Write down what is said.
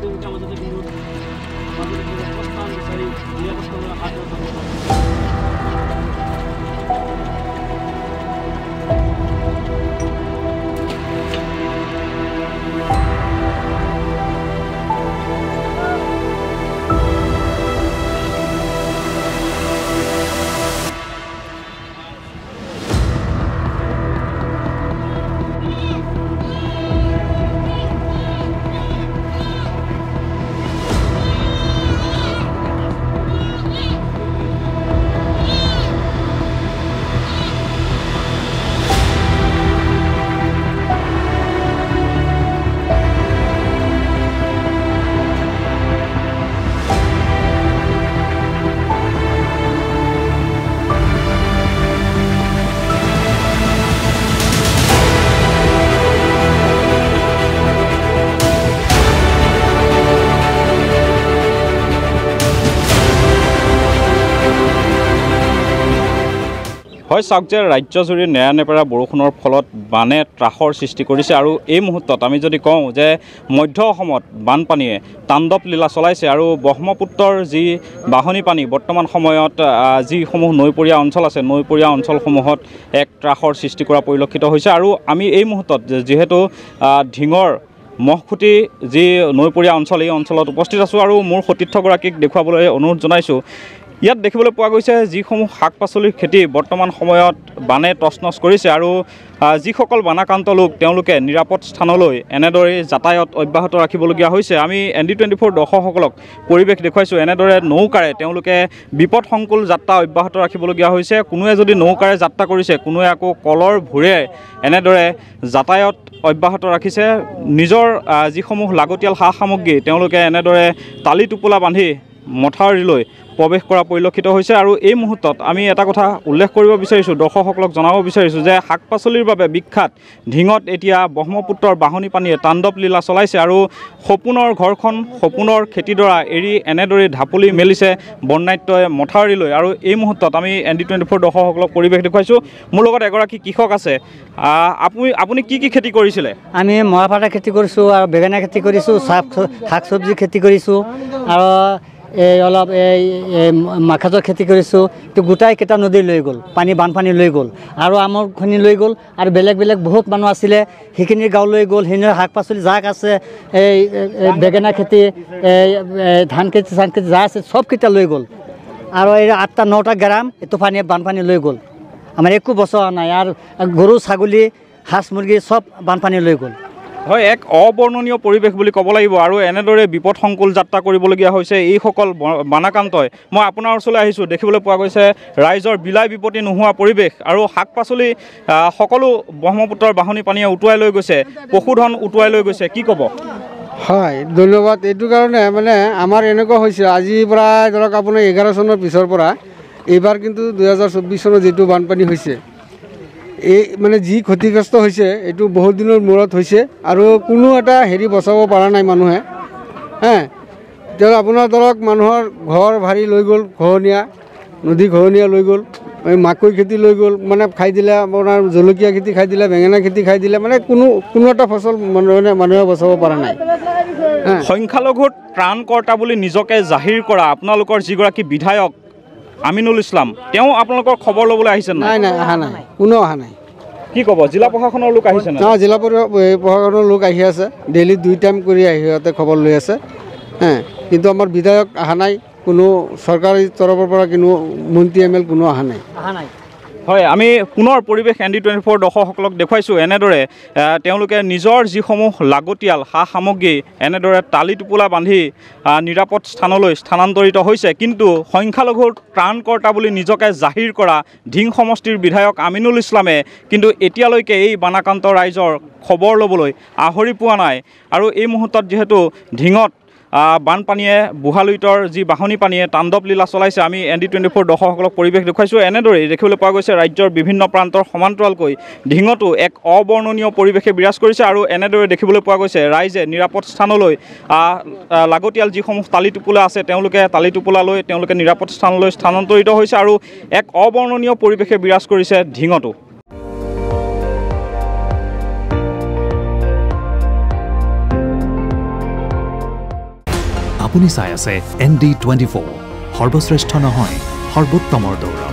তেওঁলোকে মাজতে কিন্তু প্ৰস্থান বিচাৰি নিৰাপত্তালৈ হাত হয় চাওক যে ৰাজ্যজুৰি নেৰানেপেৰা বৰষুণৰ ফলত বানে ত্ৰাসৰ সৃষ্টি কৰিছে আৰু এই মুহূৰ্তত আমি যদি কওঁ যে মধ্য অসমত বানপানীয়ে তাণ্ডৱ লীলা চলাইছে আৰু ব্ৰহ্মপুত্ৰৰ যি বাঢ়নী পানী বৰ্তমান সময়ত যিসমূহ নৈপৰীয়া অঞ্চল আছে নৈপৰীয়া অঞ্চলসমূহত এক ত্ৰাসৰ সৃষ্টি কৰা পৰিলক্ষিত হৈছে আৰু আমি এই মুহূৰ্তত যিহেতু ঢিঙৰ মহখুটি যি নৈপৰীয়া অঞ্চল এই অঞ্চলত উপস্থিত আছোঁ আৰু মোৰ সতীৰ্থগৰাকীক দেখুৱাবলৈ অনুৰোধ জনাইছোঁ। ইয়াত দেখিবলৈ পোৱা গৈছে যিসমূহ শাক পাচলিৰ খেতি বৰ্তমান সময়ত বানে তছনছ কৰিছে আৰু যিসকল বানাক্ৰান্ত লোক তেওঁলোকে নিৰাপদ স্থানলৈ এনেদৰে যাতায়াত অব্যাহত ৰাখিবলগীয়া হৈছে। আমি ND24 দৰ্শকসকলক পৰিৱেশ দেখুৱাইছোঁ এনেদৰে নৌকাৰে তেওঁলোকে বিপদসংকুল যাত্ৰা অব্যাহত ৰাখিবলগীয়া হৈছে। কোনোৱে যদি নৌকাৰে যাত্ৰা কৰিছে কোনোৱে আকৌ কলৰ ভূৰে এনেদৰে যাতায়াত অব্যাহত ৰাখিছে। নিজৰ যিসমূহ লাগতিয়াল সা সামগ্ৰী তেওঁলোকে এনেদৰে টালি টোপোলা বান্ধি মথাউৰিলৈ প্ৰৱেশ কৰা পৰিলক্ষিত হৈছে আৰু এই মুহূৰ্তত আমি এটা কথা উল্লেখ কৰিব বিচাৰিছোঁ দৰ্শকসকলক জনাব বিচাৰিছোঁ যে শাক পাচলিৰ বাবে বিখ্যাত ঢিঙত এতিয়া ব্ৰহ্মপুত্ৰৰ বাঢ়নী পানীয়ে তাণ্ডৱ লীলা চলাইছে আৰু সপোনৰ ঘৰখন সপোনৰ খেতিডৰা এৰি এনেদৰে ঢাপলি মেলিছে বন্যাত্যই মথাউৰিলৈ আৰু এই মুহূৰ্তত আমি ND24 দৰ্শকসকলক পৰিৱেশ দেখুৱাইছোঁ। মোৰ লগত এগৰাকী কৃষক আছে। আপুনি কি খেতি কৰিছিলে? আমি মৰাপাতৰ খেতি কৰিছোঁ আৰু বেঙেনা খেতি কৰিছোঁ, শাক চব্জি খেতি কৰিছোঁ আৰু এই অলপ এই মাখাজৰ খেতি কৰিছোঁ। তো গোটাইকেইটা নদী লৈ গ'ল, বানপানী লৈ গ'ল আৰু আমৰখিনি লৈ গ'ল আৰু বেলেগ বেলেগ বহুত মানুহ আছিলে সেইখিনি গাঁও লৈ গ'ল। সেইখিনি শাক পাচলি যাক আছে এই বেঙেনা খেতি ধান খেতি চান খেতি যা আছে চবকেইটা লৈ গ'ল আৰু এই 8টা 9টা গ্ৰাম এইটো বানপানী লৈ গ'ল। আমাৰ একো বচোৱা নাই আৰু গৰু ছাগলী হাঁহ মুৰ্গী চব বানপানী লৈ গ'ল। হয়, এক অবৰ্ণনীয় পৰিৱেশ বুলি ক'ব লাগিব আৰু এনেদৰে বিপদসংকুল যাত্ৰা কৰিবলগীয়া হৈছে এইসকল বানাক্ৰান্তই। মই আপোনাৰ ওচৰলৈ আহিছোঁ, দেখিবলৈ পোৱা গৈছে ৰাইজৰ বিলাই বিপত্তি নোহোৱা পৰিৱেশ আৰু শাক পাচলি সকলো ব্ৰহ্মপুত্ৰৰ বাঢ়নী পানীয়ে উটুৱাই লৈ গৈছে, পশুধন উটুৱাই লৈ গৈছে। কি ক'ব? হয়, ধন্যবাদ। এইটো কাৰণে মানে আমাৰ এনেকুৱা হৈছে আজিৰ পৰা ধৰক আপোনাৰ 11 চনৰ পিছৰ পৰা এইবাৰ কিন্তু 2024 চনত যিটো বানপানী হৈছে এই মানে যি ক্ষতিগ্ৰস্ত হৈছে এইটো বহুত দিনৰ মূৰত হৈছে আৰু কোনো এটা বচাব পৰা নাই মানুহে। আপোনাৰ ধৰক মানুহৰ ঘৰ ভাৰী লৈ গ'ল, খহনীয়া নদী খহনীয়া লৈ গ'ল, মাকৈ খেতি লৈ গ'ল, মানে খাই দিলে আপোনাৰ জলকীয়া খেতি খাই দিলে, বেঙেনা খেতি খাই দিলে, মানে কোনো এটা ফচল মানুহে বচাব পৰা নাই। সংখ্যালঘুৰ ত্ৰাণকৰ্তা বুলি নিজকে জাহিৰ কৰা আপোনালোকৰ যিগৰাকী বিধায়ক আমিনুল ইছলাম তেওঁ আপোনালোকৰ খবৰ ল'বলৈ আহিছে? নাই, অহা নাই, কোনো অহা নাই। কি ক'ব? জিলা প্ৰশাসনৰ লোক আহিছে? জিলা প্ৰশাসনৰ লোক আহি আছে, ডেইলি 2 টাইম কৰি সিহঁতে খবৰ লৈ আছে। কিন্তু আমাৰ বিধায়ক অহা নাই, কোনো চৰকাৰী তৰফৰ পৰা কোনো মন্ত্ৰী ML কোনো অহা নাই। হয়, আমি পুনৰ পৰিৱেশ ND24 দৰ্শকসকলক দেখুৱাইছোঁ এনেদৰে তেওঁলোকে নিজৰ যিসমূহ লাগতিয়াল সা সামগ্ৰী এনেদৰে টালি টোপোলা বান্ধি নিৰাপদ স্থানলৈ স্থানান্তৰিত হৈছে। কিন্তু সংখ্যালঘুৰ ত্ৰাণকৰ্তা বুলি নিজকে জাহিৰ কৰা ঢিং সমষ্টিৰ বিধায়ক আমিনুল ইছলামে কিন্তু এতিয়ালৈকে এই বানাক্ৰান্ত ৰাইজৰ খবৰ ল'বলৈ আহৰি পোৱা নাই আৰু এই মুহূৰ্তত যিহেতু ঢিঙত বানপানীয়ে বুঢ়ালুইতৰ যি বাঢ়নী পানীয়ে তাণ্ডৱ লীলা চলাইছে। আমি ND24 দৰ্শকসকলক পৰিৱেশ দেখুৱাইছোঁ। এনেদৰেই দেখিবলৈ পোৱা গৈছে ৰাজ্যৰ বিভিন্ন প্ৰান্তৰ সমান্তৰালকৈ ঢিঙতো এক অবৰ্ণনীয় পৰিৱেশে বিৰাজ কৰিছে আৰু এনেদৰে দেখিবলৈ পোৱা গৈছে ৰাইজে নিৰাপদ স্থানলৈ লাগতিয়াল যিসমূহ টালি টোপোলা আছে তেওঁলোকে টালি টোপোলা লৈ তেওঁলোকে নিৰাপদ স্থানলৈ স্থানান্তৰিত হৈছে আৰু এক অবৰ্ণনীয় পৰিৱেশে বিৰাজ কৰিছে ঢিঙতো। আপুনি চাই আছে ND24 সৰ্বশ্ৰেষ্ঠ নহয় সৰ্বোত্তমৰ দৌৰা